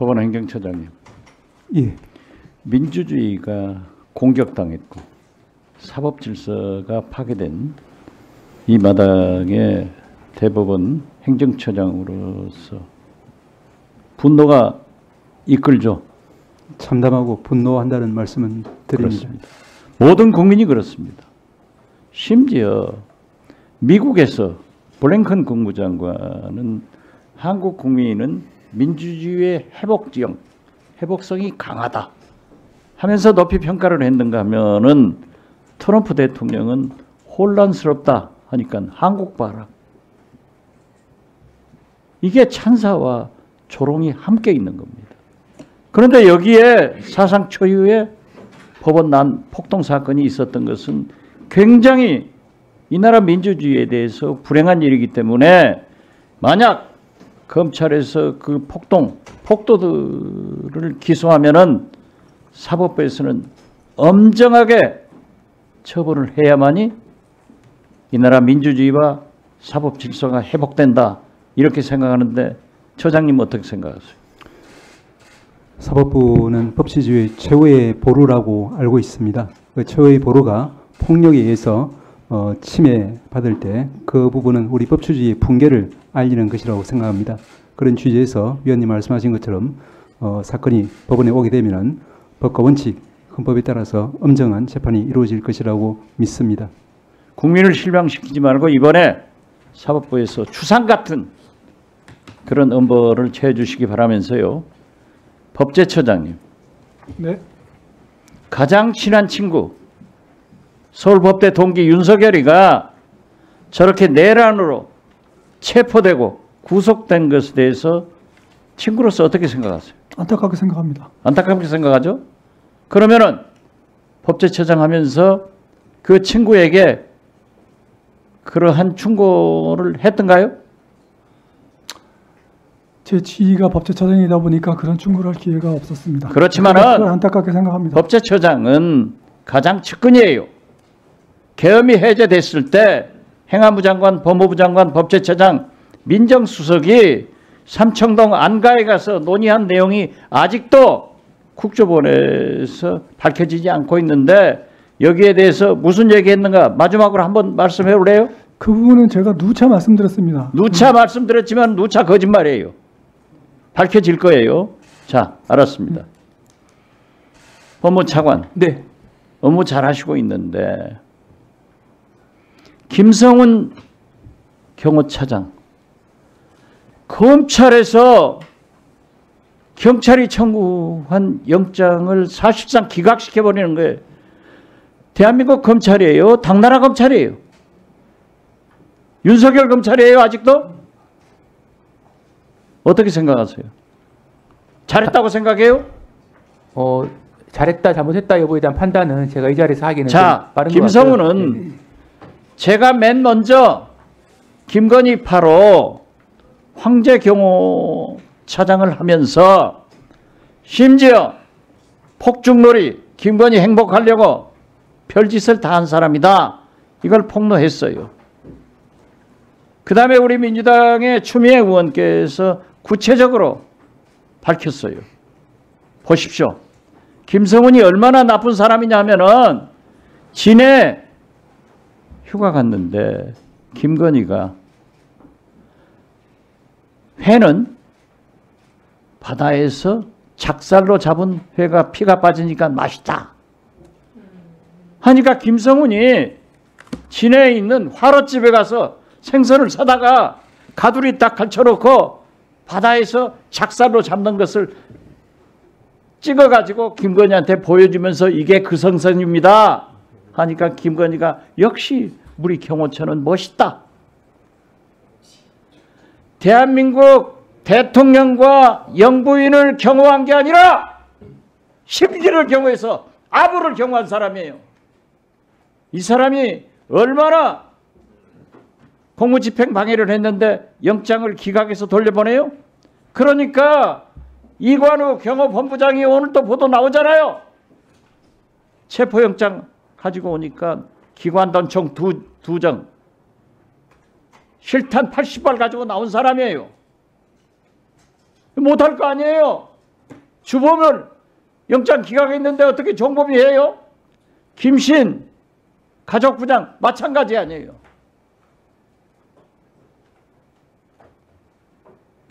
법원 행정처장님. 예. 민주주의가 공격당했고 사법 질서가 파괴된 이 마당에 대법원 행정처장으로서 분노가 이끌죠. 참담하고 분노한다는 말씀은 드립니다. 그렇습니다. 모든 국민이 그렇습니다. 심지어 미국에서 블링컨 국무장관은 한국 국민은 민주주의의 회복성이 강하다 하면서 높이 평가를 했는가 하면은 트럼프 대통령은 혼란스럽다 하니까 한국 봐라. 이게 찬사와 조롱이 함께 있는 겁니다. 그런데 여기에 사상 초유의 법원 난 폭동 사건이 있었던 것은 굉장히 이 나라 민주주의에 대해서 불행한 일이기 때문에 만약 검찰에서 그 폭도들을 기소하면은 사법부에서는 엄정하게 처벌을 해야만이 이 나라 민주주의와 사법 질서가 회복된다 이렇게 생각하는데 처장님 어떻게 생각하세요? 사법부는 법치주의 최후의 보루라고 알고 있습니다. 그 최후의 보루가 폭력에 의해서 침해받을 때 그 부분은 우리 법치주의의 붕괴를 알리는 것이라고 생각합니다. 그런 취지에서 위원님 말씀하신 것처럼 사건이 법원에 오게 되면 법과 원칙, 헌법에 따라서 엄정한 재판이 이루어질 것이라고 믿습니다. 국민을 실망시키지 말고 이번에 사법부에서 추상 같은 그런 엄벌을 취해 주시기 바라면서요. 법제처장님. 네. 가장 친한 친구 서울법대 동기 윤석열이가 저렇게 내란으로 체포되고 구속된 것에 대해서 친구로서 어떻게 생각하세요? 안타깝게 생각합니다. 안타깝게 생각하죠? 그러면은 법제처장 하면서 그 친구에게 그러한 충고를 했던가요? 제 지위가 법제처장이다 보니까 그런 충고를 할 기회가 없었습니다. 그렇지만은 안타깝게 생각합니다. 법제처장은 가장 측근이에요. 계엄이 해제됐을 때 행안부 장관, 법무부 장관, 법제처장, 민정수석이 삼청동 안가에 가서 논의한 내용이 아직도 국조본에서 밝혀지지 않고 있는데 여기에 대해서 무슨 얘기했는가 마지막으로 한번 말씀해 볼래요? 그 부분은 제가 누차 말씀드렸습니다. 누차 말씀드렸지만 누차 거짓말이에요. 밝혀질 거예요. 자, 알았습니다. 법무차관. 네. 업무 잘하시고 있는데 김성훈 경호차장 검찰에서 경찰이 청구한 영장을 사실상 기각시켜버리는 거예요. 대한민국 검찰이에요? 당나라 검찰이에요? 윤석열 검찰이에요? 아직도? 어떻게 생각하세요? 잘했다고 생각해요? 잘했다 잘못했다 여부에 대한 판단은 제가 이 자리에서 하기는 자, 빠른 김성훈은 제가 맨 먼저 김건희 8호 황제 경호차장을 하면서 심지어 폭죽놀이 김건희 행복하려고 별짓을 다 한 사람이다. 이걸 폭로했어요. 그 다음에 우리 민주당의 추미애 의원께서 구체적으로 밝혔어요. 보십시오. 김성훈이 얼마나 나쁜 사람이냐면은 진해 휴가 갔는데 김건희가 회는 바다에서 작살로 잡은 회가 피가 빠지니까 맛있다 하니까 김성훈이 진해에 있는 화롯집에 가서 생선을 사다가 가두리 딱 걸쳐놓고 바다에서 작살로 잡는 것을 찍어가지고 김건희한테 보여주면서 이게 그 생선입니다 하니까 김건희가 역시 우리 경호처는 멋있다. 대한민국 대통령과 영부인을 경호한 게 아니라 심지를 경호해서 아부를 경호한 사람이에요. 이 사람이 얼마나 공무집행 방해를 했는데 영장을 기각해서 돌려보내요? 그러니까 이관우 경호본부장이 오늘 또 보도 나오잖아요. 체포영장 가지고 오니까 기관단총 두 정, 실탄 80발 가지고 나온 사람이에요. 못할 거 아니에요. 주범을 영장 기각했는데 어떻게 정범이 해요? 김신 가족부장 마찬가지 아니에요.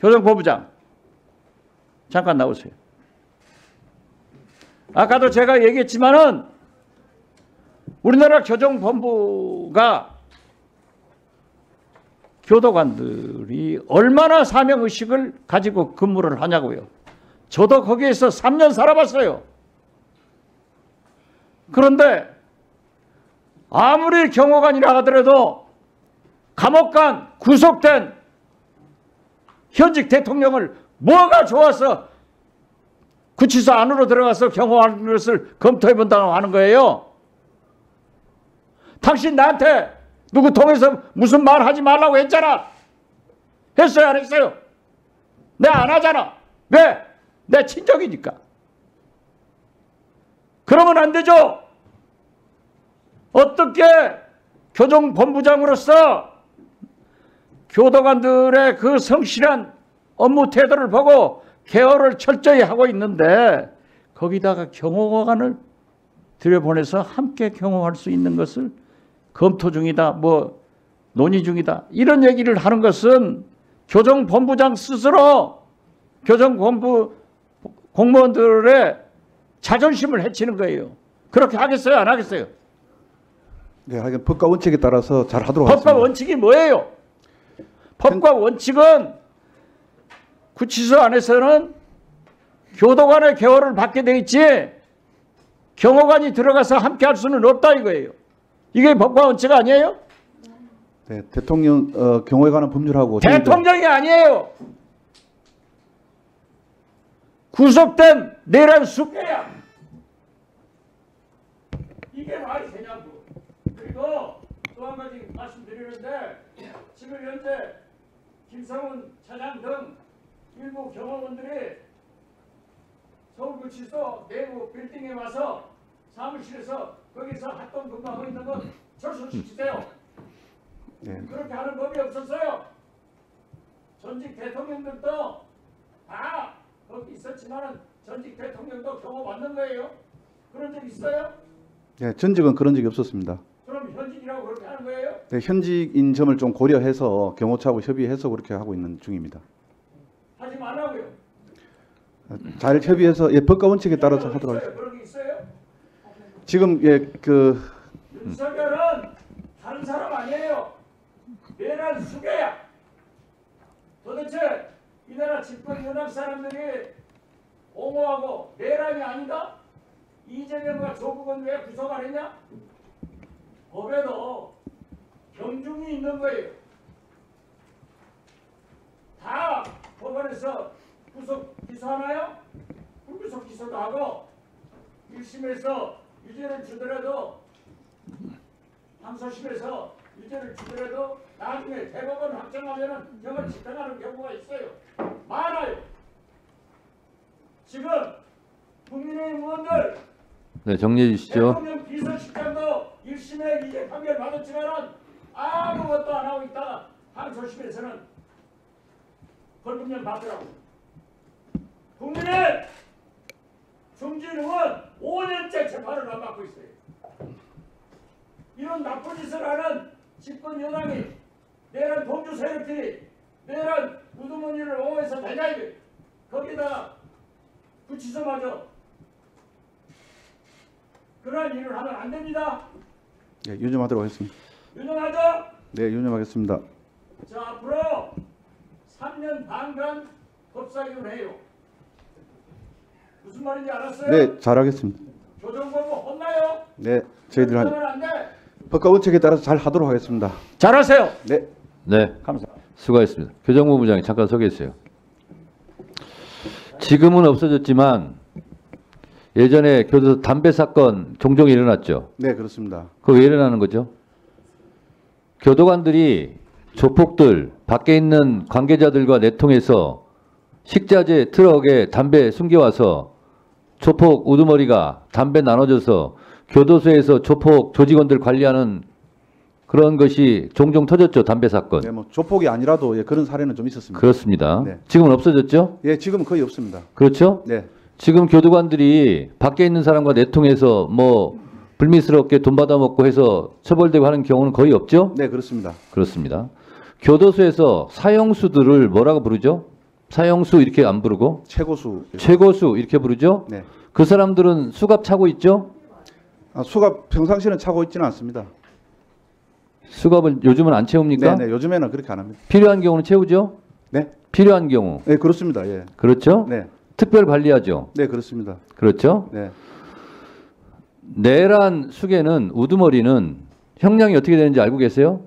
교정본부장 잠깐 나오세요. 아까도 제가 얘기했지만은 우리나라 교정본부가 교도관들이 얼마나 사명의식을 가지고 근무를 하냐고요. 저도 거기에서 3년 살아봤어요. 그런데 아무리 경호관이라 하더라도 감옥 간 구속된 현직 대통령을 뭐가 좋아서 구치소 안으로 들어가서 경호하는 것을 검토해 본다고 하는 거예요. 당신 나한테 누구 통해서 무슨 말 하지 말라고 했잖아. 했어요, 안 했어요? 내가 안 하잖아. 왜? 내 친족이니까. 그러면 안 되죠. 어떻게 교정본부장으로서 교도관들의 그 성실한 업무 태도를 보고 케어를 철저히 하고 있는데 거기다가 경호관을 들여보내서 함께 경호할 수 있는 것을 검토 중이다, 뭐 논의 중이다, 이런 얘기를 하는 것은 교정본부장 스스로 교정본부 공무원들의 자존심을 해치는 거예요. 그렇게 하겠어요, 안 하겠어요? 네, 하여간 법과 원칙에 따라서 잘 하도록 하겠습니다. 법과 원칙이 뭐예요? 법과 원칙은 구치소 안에서는 교도관의 개호를 받게 돼 있지 경호관이 들어가서 함께 할 수는 없다 이거예요. 이게 법과 원칙 아니에요? 네, 대통령 경호에 관한 법률하고 대통령이 아니에요. 구속된 내란 수배야. 이게 말이 되냐고. 그리고 또 한 가지 말씀드리는데 지금 현재 김성훈 차장 등 일부 경호원들이 서울구치소 내부 빌딩에 와서 사무실에서 거기서 활동 근무하고 있는 건 철수시키세요. 네. 그렇게 하는 법이 없었어요. 전직 대통령들도 다 거기 있었지만은 전직 대통령도 경호 받는 거예요. 그런 적 있어요? 네, 전직은 그런 적이 없었습니다. 그럼 현직이라고 그렇게 하는 거예요? 네, 현직인 점을 좀 고려해서 경호처하고 협의해서 그렇게 하고 있는 중입니다. 하지 말라고요. 잘 협의해서 예, 법과 원칙에 따라서 하도록 하겠습니다. 그런 게 있어요? 지금 윤석열은 다른 사람 아니에요. 내란 수괴야. 도대체 이 나라 집권 연합 사람들이 옹호하고 내란이 아니다? 이재명과 조국은 왜 구속 안 했냐? 법에도 경중이 있는 거예요. 다 법원에서 구속 기소하나요? 불구속 기소도 하고 1심에서 유죄를 주더라도 항소심에서 유죄를 주더라도 나중에 대법원 확정하면은 형을 집행하는 경우가 있어요. 많아요. 지금 국민의힘 의원들 네, 정리해 주시죠. 대통령 비서실장도 1심에 유죄 판결 받았지만은 아무것도 안 하고 있다가 항소심에서는 벌금형 받더라고. 국민의 중진 의원 5년째 재판을 안 받고 있어요. 이런 나쁜 짓을 하는 집권 여당이 내란 동주 세력들이 내란 우두머니를 옹호해서 되냐 이게. 거기다가 구치소마저 그러한 일을 하면 안 됩니다. 예, 유념하도록 하겠습니다. 유념하죠? 네, 유념하겠습니다. 자, 앞으로 3년 반간 법사위를 해요. 무슨 말인지 알았어요? 네, 잘하겠습니다. 교정본부 혼나요? 네, 저희들 그러면 안 돼. 법과 원칙에 따라서 잘 하도록 하겠습니다. 잘하세요. 네. 네, 감사합니다. 수고하셨습니다. 교정본부장이 잠깐 서 계세요. 지금은 없어졌지만 예전에 교도소 담배 사건 종종 일어났죠. 네, 그렇습니다. 그거 왜 일어나는 거죠? 교도관들이 조폭들, 밖에 있는 관계자들과 내통해서 식자재 트럭에 담배 숨겨와서 조폭 우두머리가 담배 나눠줘서 교도소에서 조폭 조직원들 관리하는 그런 것이 종종 터졌죠. 담배 사건. 네, 뭐 조폭이 아니라도 예, 그런 사례는 좀 있었습니다. 그렇습니다. 네. 지금은 없어졌죠? 예, 지금 거의 없습니다. 그렇죠? 네. 지금 교도관들이 밖에 있는 사람과 내통해서 뭐 불미스럽게 돈 받아먹고 해서 처벌되고 하는 경우는 거의 없죠? 네, 그렇습니다. 그렇습니다. 교도소에서 사형수들을 뭐라고 부르죠? 사형수 이렇게 안 부르고 최고수. 최고수 이렇게 부르죠? 네. 그 사람들은 수갑 차고 있죠? 수갑 평상시에는 차고 있지는 않습니다. 수갑을 요즘은 안 채웁니까? 네, 네. 요즘에는 그렇게 안 합니다. 필요한 경우는 채우죠? 네. 필요한 경우. 네, 그렇습니다. 예. 그렇죠? 네. 특별 관리하죠? 네, 그렇습니다. 그렇죠? 네. 내란 수개는 우두머리는 형량이 어떻게 되는지 알고 계세요?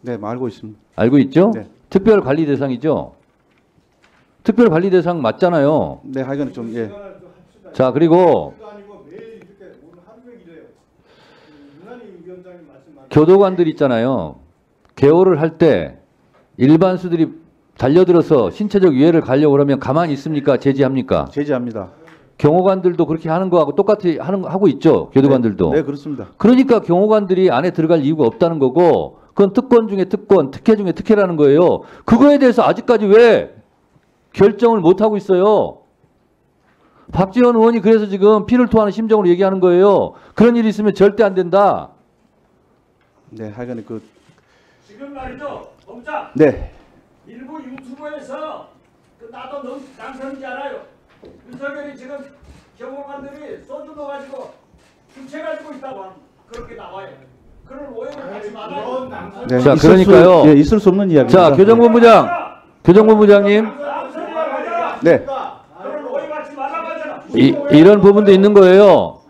네, 알고 있습니다. 알고 있죠? 네. 특별 관리 대상이죠? 특별 관리 대상 맞잖아요. 네, 하여간 좀 예. 자, 그리고 교도관들 있잖아요. 개호를 할 때 일반 수들이 달려들어서 신체적 위해를 가려고 그러면 가만히 있습니까? 제지합니까? 제지합니다. 경호관들도 그렇게 하는 거하고 똑같이 하고 있죠. 교도관들도. 네, 그렇습니다. 그러니까 경호관들이 안에 들어갈 이유가 없다는 거고 그건 특권 중에 특권, 특혜 중에 특혜라는 거예요. 그거에 대해서 아직까지 왜 결정을 못 하고 있어요? 박지원 의원이 그래서 지금 피를 토하는 심정으로 얘기하는 거예요. 그런 일이 있으면 절대 안 된다. 네, 하여간 그 지금 말이죠, 검사. 네. 일부 유튜브에서 나도 남편인지 알아요. 윤석열이 지금 경호관들이 소주 넣어가지고 훔쳐가지고 있다고 그렇게 나와요. 그런 오해를 하지 말아요. 네, 자, 있을 그러니까요. 예, 있을 수 없는 이야기입니다. 자, 교정본부장님. 네. 그런 오해 받지 말라고 하잖아. 이런 부분도 있는 거예요.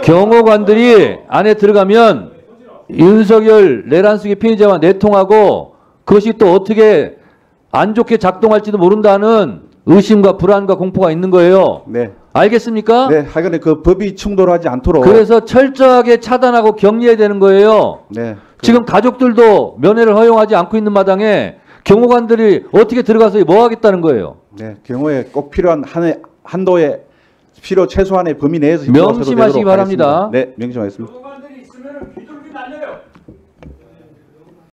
경호관들이 안에 들어가면 윤석열 내란 수기 피해자와 내통하고 그것이 또 어떻게 안 좋게 작동할지도 모른다는 의심과 불안과 공포가 있는 거예요. 네. 알겠습니까? 네, 하여간 그 법이 충돌하지 않도록 그래서 철저하게 차단하고 격리해야 되는 거예요. 네. 지금 가족들도 면회를 허용하지 않고 있는 마당에 경호관들이 어떻게 들어가서 뭐 하겠다는 거예요. 네, 경우에 꼭 필요한 한도의 필요 최소한의 범위 내에서 명심하시기 바랍니다. 네, 명심하겠습니다.